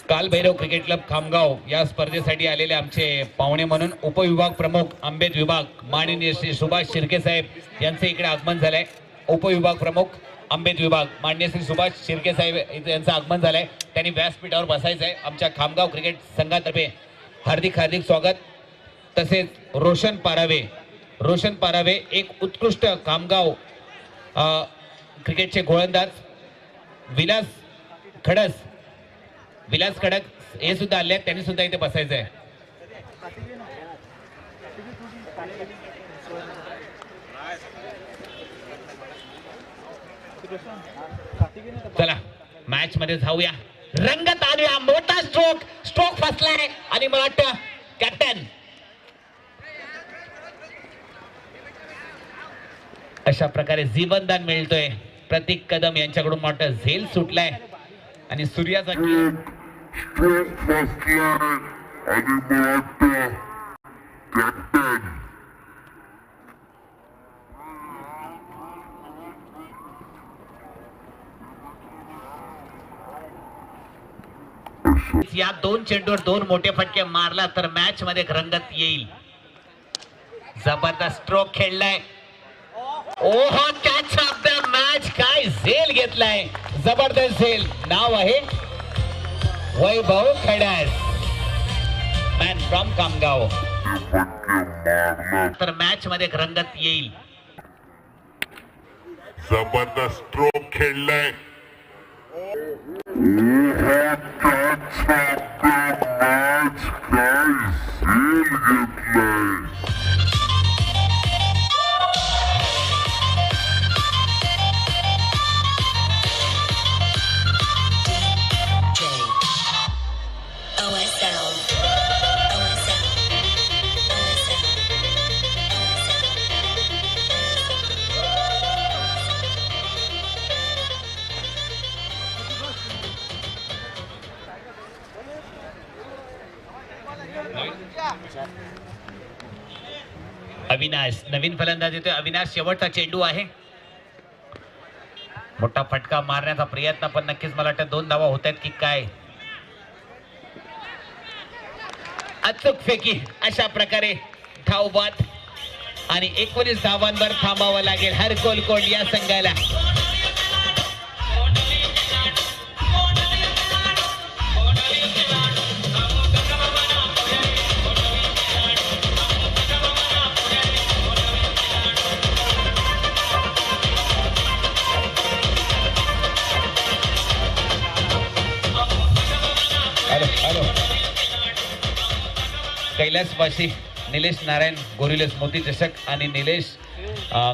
S2: Kalbhairav cricket club Khamgaon या स्पर्धेसाठी आलेले आमचे पाहुणे म्हणून उपविभाग प्रमुख आंबेड विभाग माननीय श्री सुभाष शिर्के साहेब यांचे इकडे आगमन झालंय. उपविभाग प्रमुख आंबेड विभाग माननीय श्री सुभाष शिर्के साहेब यांचं आगमन झालंय. त्यांनी व्यासपीठावर बसायचं आहे. आमच्या खामगाव क्रिकेट संघातर्फे हार्दिक हार्दिक स्वागत. तसेच रोशन पारावे एक उत्कृष्ट खामगाव क्रिकेटचे गोलंदाज विलास खडक हे सुद्धा आले आहेत. त्यांनी सुद्धा इथे बसायचं आहे. चला मॅच मध्ये जाऊया, रंगत आणूया. मोठा स्ट्रोक फसलाय आणि मला वाटतं कॅप्टन अशा प्रकारे जीवनदान मिळतोय. प्रतीक कदम यांच्याकडून मोठा झेल सुटलाय आणि सूर्याचा या 2 चेंडूवर 2 मोठे फटके मारला तर मॅच मध्ये रंगत येईल. जबरदस्त स्ट्रोक खेळलाय. ओहो, कॅच ऑफ द मॅच. काय झेल घेतलाय, जबरदस्त झेल. नाव आहे वैभव खडास, मॅन फ्रॉम खामगाव. तर मॅच मध्ये रंगत येईल.
S4: जबरदस्त स्ट्रोक खेळलाय.
S2: अविनाश नवीन फलंदाज येतोय. अविनाश शेवटचा चेंडू आहे. मोठा फटका मारण्याचा प्रयत्न, पण नक्कीच मला वाटतं 2 धावा होत आहेत की काय. अचूक फेकी अशा प्रकारे धावबाद आणि 19 धावांवर थांबावं लागेल हर कोलकोंड या संघाला. कैलासवासी निलेश नारायण गोरिलेस मोती चषक आणि निलेश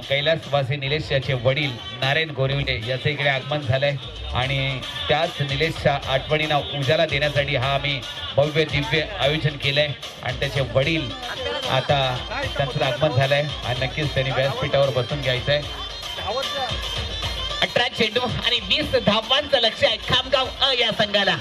S2: कैलासवासी निलेश याचे वडील नारायण गोरिवले याचं इकडे आगमन झालंय आणि त्याच निलेशच्या आठवणींना उजाला देण्यासाठी हा आम्ही भव्य दिव्य आयोजन केलंय आणि त्याचे वडील आता त्यांचं आगमन झालंय आणि नक्कीच त्यांनी व्यासपीठावर बसून घ्यायचंय.
S8: 18 चेंडू आणि 20 धावांचं लक्ष आहे खामगाव अ या संघाला.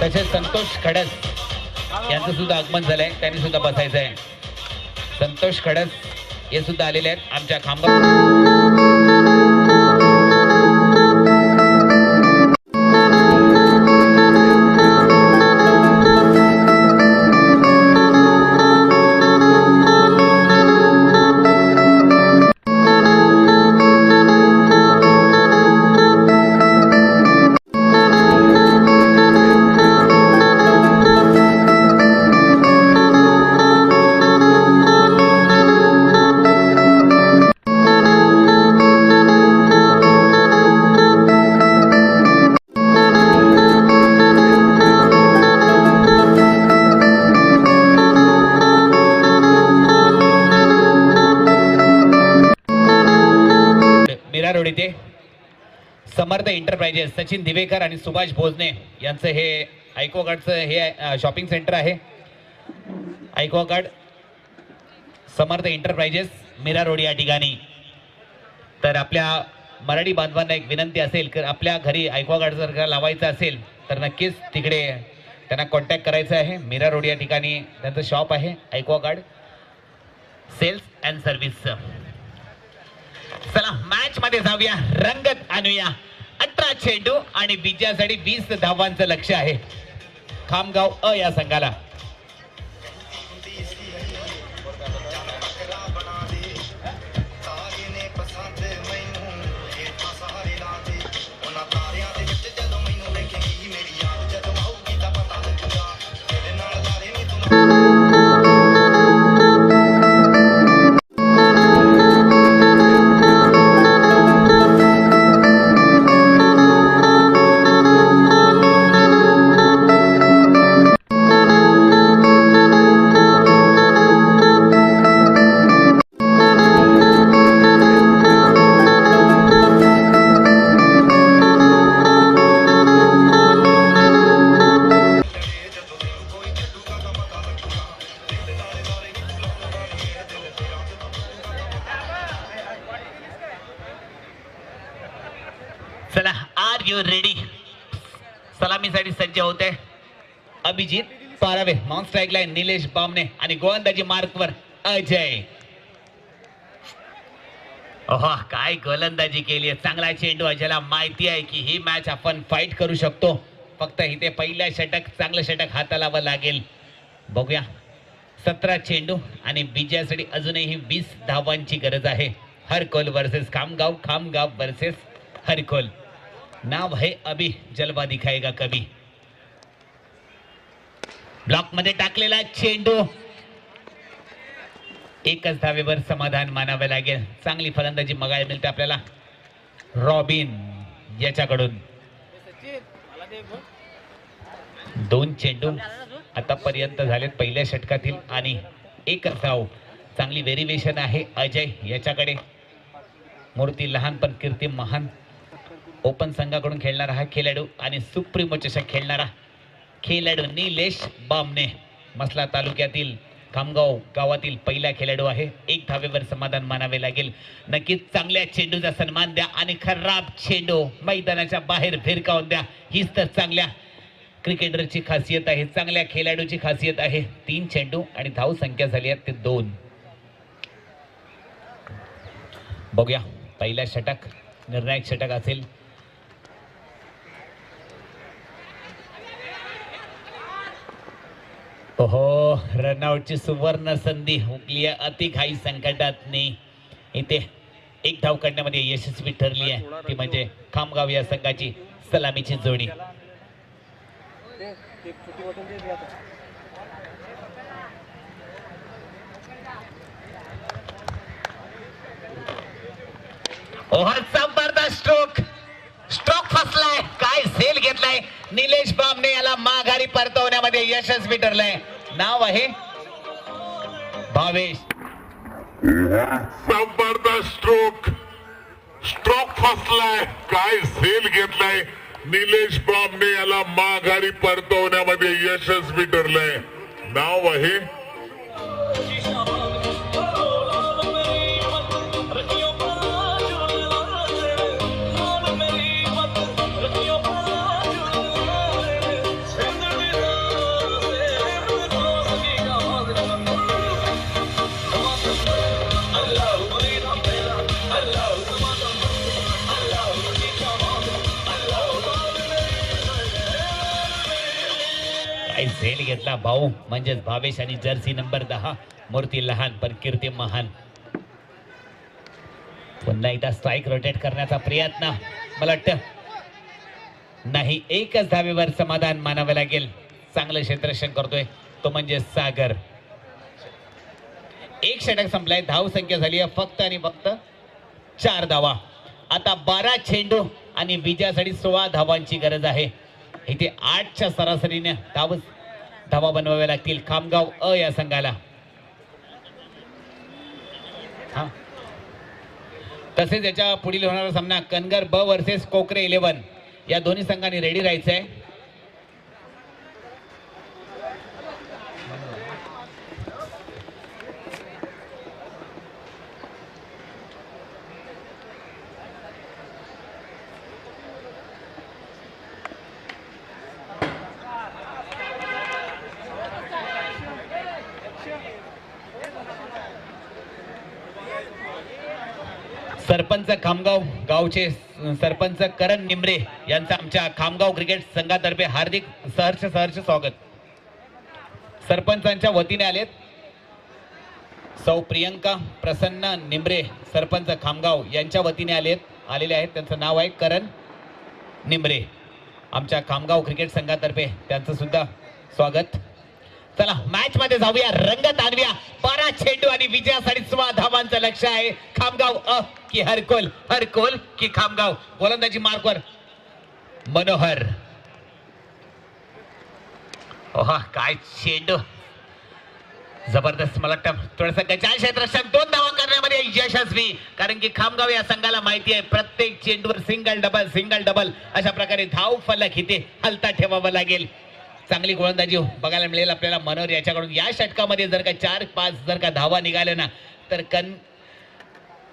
S2: तसेच संतोष खडस यांचं सुद्धा आगमन झालंय, त्यांनी सुद्धा बसायचं आहे. संतोष खडस हे सुद्धा आलेले आहेत आमच्या खामगाव. रोड येथे समर्थ एंटरप्राइजेस सचिन दिवेकर आणि सुभाष भोजने यांचं हे ऐकोगाडचं हे शॉपिंग सेंटर आहे. ऐकोगाड समर्थ एंटरप्राइजेस मीरा रोड या ठिकाणी. तर आपल्या मराठी बांधवांना एक विनंती असेल की आपल्या घरी ऐकोगाड जर का लावायचं असेल तर नक्कीच तिकडे त्यांना कॉन्टॅक्ट करायचं आहे. मीरा रोड या ठिकाणी त्यांचं शॉप आहे ऐकोगाड सेल्स अँड सर्व्हिस.
S8: चला मॅच मध्ये जाऊया, रंगत आणूया. 18 चेंडू आणि विजयासाठी 20 धावांचं लक्ष आहे
S2: खामगाव अ या संघाला.
S8: चला आर यू रेडी. सलामीसाठी सज्ज होते
S2: Abhijit Parave, non strike line Nilesh Bamne आणि गोलंदाजी मार्कवर अजय.
S8: ओहो काय गोलंदाजी केली आहे. चांगला चेंडू. अजयला माहिती आहे की ही मॅच आपण फाईट करू शकतो.
S2: फक्त इथे पहिल्या षटक चांगलं षटक हातालावं लागेल. बघूया 17 चेंडू आणि विजयासाठी अजूनही 20 धावांची गरज आहे. हरकोल वर्सेस खामगाव, खामगाव वर्सेस हरकोल. नाव है अभी जलवा दिखाएगा कभी.
S8: ब्लॉक मध्ये टाकलेला चेंडू.
S2: एकच धावेवर समाधान मानावे लागेल. चांगली फलंदाजी बघायला मिळते आपल्याला रॉबिन याच्याकडून. 2 चेंडू आतापर्यंत झालेत पहिल्या षटकातील आणि एकच धाव. चांगली व्हेरिएशन आहे अजय याच्याकडे. मूर्ती लहान पण कीर्ती महान. ओपन संघाकडून खेळणारा हा खेळाडू आणि सुप्रीमो चषक खेळणारा खेळाडू निलेश बामणे. मसला तालुक्यातील खामगाव गावातील पहिला खेळाडू आहे. 1 धावेवर समाधान मानावे लागेल. नक्कीच चांगल्या चेंडूचा सन्मान द्या आणि खराब चेंडू मैदानाच्या बाहेर फिरकावून द्या. हीच तर चांगल्या क्रिकेटरची खासियत आहे, चांगल्या खेळाडूची खासियत आहे. 3 चेंडू आणि धाव संख्या झाली आहे ते 2. बघूया पहिला षटक निर्णायक षटक असेल. हो रनआउटची सुवर्ण संधी हुकली अति घाई संकटात नाही. इथे
S8: एक धाव काढण्यामध्ये यशस्वी ठरली आहे, ती म्हणजे खामगाव या संघाची सलामीची जोडी.
S3: एक छोटी बॉटल दे दिया था.
S8: ओव्हर जबरदस्त स्ट्रोक फसलाय. काय झेल घेतलाय निलेश बामणे, याला माघारी परतवण्यामध्ये यशस्वी ठरलंय. नाव आहे भावेश.
S4: जबरदस्त स्ट्रोक फसलाय. काय झेल घेतलाय निलेश बामणे, याला माघारी परतवण्यामध्ये यशस्वी ठरलंय. नाव आहे
S8: झेल घेतला भाऊ म्हणजेच भावेश आणि जर्सी नंबर 10 मूर्ती लहान पण कीर्ती महान. पुन्हा एकदा स्ट्राईक रोटेट करण्याचा प्रयत्न, मला वाटतं नाही, एकच धावेवर समाधान मानावं लागेल. चांगलं क्षेत्ररक्षण करतोय तो म्हणजे सागर. एक षटक संपलाय, धाव संख्या झाली आहे फक्त आणि फक्त 4 धावा. आता 12 चेंडू आणि विजयासाठी 16 धावांची गरज आहे. इथे 8च्या सरासरीने धावा बनवाव्या लागतील खामगाव अ या संघाला. तसेच याच्या पुढील होणारा सामना कनगर ब वर्सेस कोकरे 11 या दोन्ही संघांनी रेडी राहायचं आहे. सरपंच खामगाव गावचे सरपंच करण निमरे यांचं आमच्या खामगाव क्रिकेट संघातर्फे हार्दिक सहर्ष स्वागत. सरपंचांच्या वतीने आलेत सौ प्रियंका प्रसन्न निमरे, सरपंच खामगाव यांच्या वतीने आलेले आहेत. त्यांचं नाव आहे करण निमरे. आमच्या खामगाव क्रिकेट संघातर्फे त्यांचं सुद्धा स्वागत. चला मॅच मध्ये जाऊया, रंगत आणूया. 12 चेंडू आणि विजयासाठी 16 धावांचं लक्ष आहे. खामगाव अ की हरकोल की खामगाव. गोलंदाजी मार्कवर मनोहर. ओहा काय चेंडू, जबरदस्त. मला वाटतं थोडंसं गजाल क्षेत्ररक्षण 2 धावा करण्यामध्ये यशस्वी, कारण की खामगाव या संघाला माहिती आहे प्रत्येक चेंडूवर सिंगल डबल अशा प्रकारे धाव फलक इथे हलता ठेवावा लागेल. चांगली गोलंदाजी बघायला मिळेल आपल्याला मनोहर याच्याकडून. या षटकामध्ये जर का 4-5 जर का धावा निघाल्या ना तर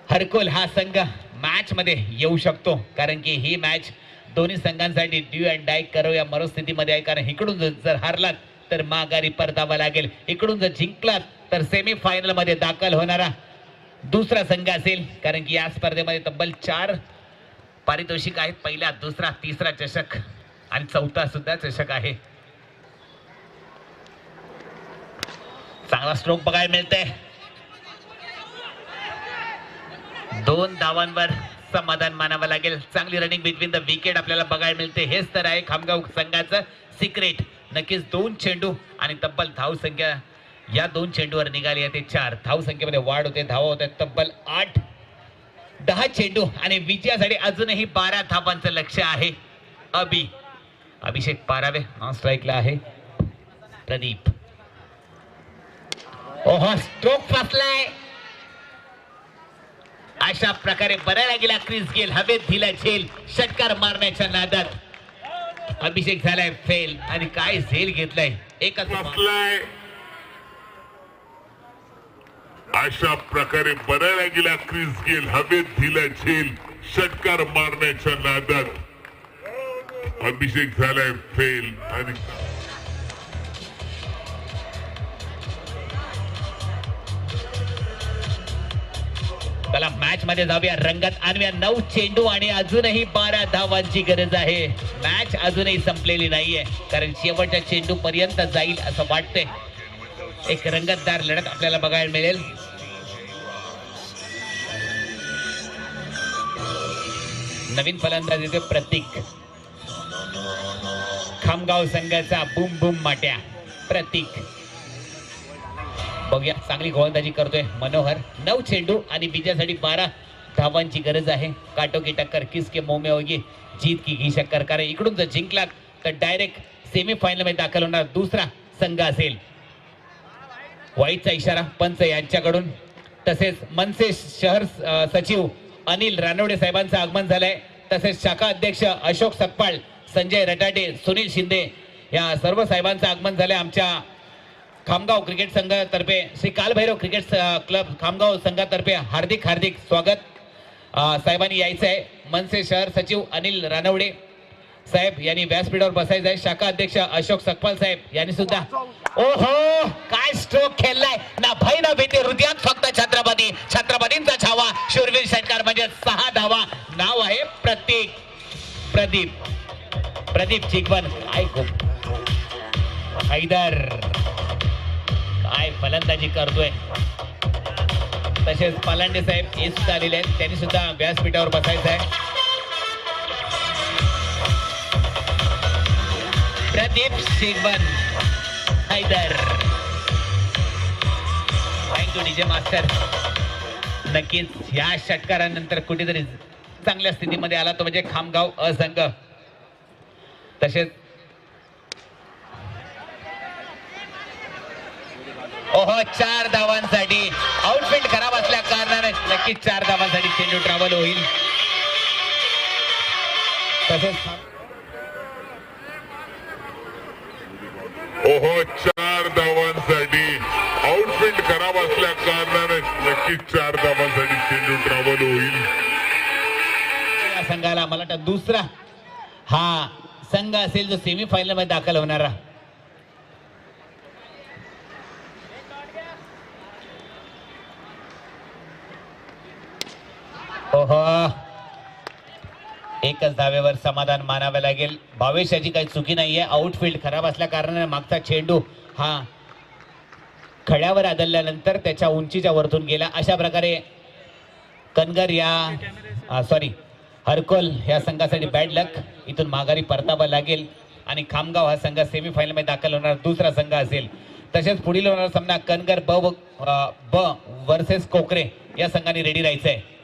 S8: हरकोल हा संघ मॅच मध्ये येऊ शकतो, कारण की ही मॅच दोन्ही संघांसाठी ड्यू अँड डाय करो या मनस्थितीमध्ये आहे. कारण इकडून जर हारलात तर माघारी परतावा लागेल, इकडून जर जिंकलात तर सेमी फायनल मध्ये दाखल होणारा दुसरा संघ असेल. कारण की या स्पर्धेमध्ये तब्बल 4 पारितोषिक आहेत. पहिला, दुसरा, तिसरा चषक आणि चौथा सुद्धा चषक आहे. चांगला स्ट्रोक बघायला मिळतंय. 2 धावांवर समाधान मानावं लागेल. चांगली रनिंग बिटवीन द विकेट आपल्याला बघायला मिळते. हेच तर आहे खामगाव संघाचं सिक्रेट. नक्कीच 2 चेंडू आणि तब्बल धाव संख्या या 2 चेंडूवर निघाली आहे ते 4. धाव संख्येमध्ये वाढ होते, धावा होते तब्बल 8-10 चेंडू आणि विजयासाठी अजूनही 12 धावांचं लक्ष आहे. अभिषेक पारावे नॉन स्ट्राईकला आहे. प्रदीप. ओहो स्ट्रोक फसलाय. अशा प्रकारे बरायला गेला क्रिस गेल, हवेत दिला झेल. षटकार मारण्याच्या नादात अभिषेक झालाय फेल आणि काय झेल घेतलाय. एकच
S4: फसलाय. अशा प्रकारे बरायला गेला क्रिस गेल, हवेत दिला झेल. षटकार मारण्याच्या नादात अभिषेक झालाय फेल आणि
S8: चला मॅच मध्ये जाऊया, रंगत आणूया. 9 चेंडू आणि अजूनही 12 धावांची गरज आहे. मॅच अजूनही संपलेली नाहीये, कारण शेवटच्या चेंडू पर्यंत जाईल असं वाटतंय. एक रंगतदार लढत आपल्याला बघायला मिळेल. नवीन फलंदाज येतो प्रतीक. खामगाव संघाचा बुम बुम माट्या प्रतीक. बघूया चांगली गोलंदाजी करतोय मनोहर. 9 चेंडू आणि विजयासाठी 12 धावांची गरज आहे. काटो की टक्कर किसके मुंह में होगी जीत की घी शक्कर. कारण इकडून जर जिंकलात तर डायरेक्ट सेमीफायनल मध्ये दाखल होणार दुसरा संघ असेल. वाईटचा इशारा पंच यांच्याकडून. तसेच मनसे शहर सचिव अनिल रानवडे साहेबांचं आगमन झालंय. तसेच शाखा अध्यक्ष अशोक सकपाळ, संजय रटाटे, सुनील शिंदे या सर्व साहेबांचं आगमन झालंय. आमच्या खामगाव क्रिकेट संघातर्फे श्री कालभैरव क्रिकेट क्लब खामगाव संघातर्फे हार्दिक हार्दिक स्वागत. साहेबांनी यायचं आहे. मनसे शहर सचिव अनिल रानवडे साहेब यांनी व्यासपीठावर बसायचं आहे. शाखा अध्यक्ष अशोक सकपाल साहेब यांनी सुद्धा. ओहो काय स्ट्रोक खेळलाय ना भय ना भीती. हृदयात फक्त छत्रपती, छत्रपतींचा छावा. शूरवीर षटकार म्हणजे 6 धावा. नाव आहे प्रतीक. प्रदीप चिकवन. काय खूप हैदर काय फलंदाजी करतोय. तसेच पलांडे साहेब हे सुद्धा आलेले आहेत. त्यांनी सुद्धा व्यासपीठावर बसायचं आहे. Pradeep Shekhwan, Haider. Thank you DJ master. नक्कीच ह्या षटकारानंतर कुठेतरी चांगल्या स्थितीमध्ये आला तो म्हणजे खामगाव असंघ. तसेच ओहो 4 धावांसाठी आउटफिट खराब असल्या कारणाने नक्कीच 4 धावांसाठी चेंडू ट्रॅव्हल होईल. तसेच
S4: ओहो 4 धावांसाठी आउटफिट खराब असल्या कारणाने नक्कीच 4 धावांसाठी चेंडू ट्रॅव्हल होईल.
S8: या संघाला मला वाटतं दुसरा हा संघ असेल जो सेमीफायनल मध्ये दाखल होणारा. ओहो एकच धावेवर समाधान मानावे लागेल. भावेशाची काही चुकी नाहीये. आउटफील्ड खराब असल्या कारणाने मागचा चेंडू हा खड्यावर आदळल्यानंतर त्याच्या उंचीच्या वरतून गेला. अशा प्रकारे कनगर या हरकोल या संघासाठी बॅड लक. इथून माघारी परतावा लागेल आणि खामगाव हा संघ सेमीफायनल मध्ये दाखल होणार दुसरा संघ असेल. तसेच पुढील होणारा सामना कनगर ब वर्सेस कोकरे या संघाने रेडी राहायचं आहे.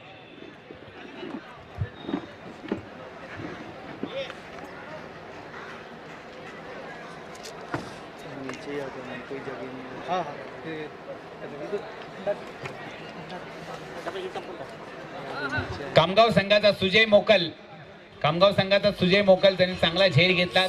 S8: कामगाव संघाचा सुजय मोकल त्यांनी चांगला झेल घेतला.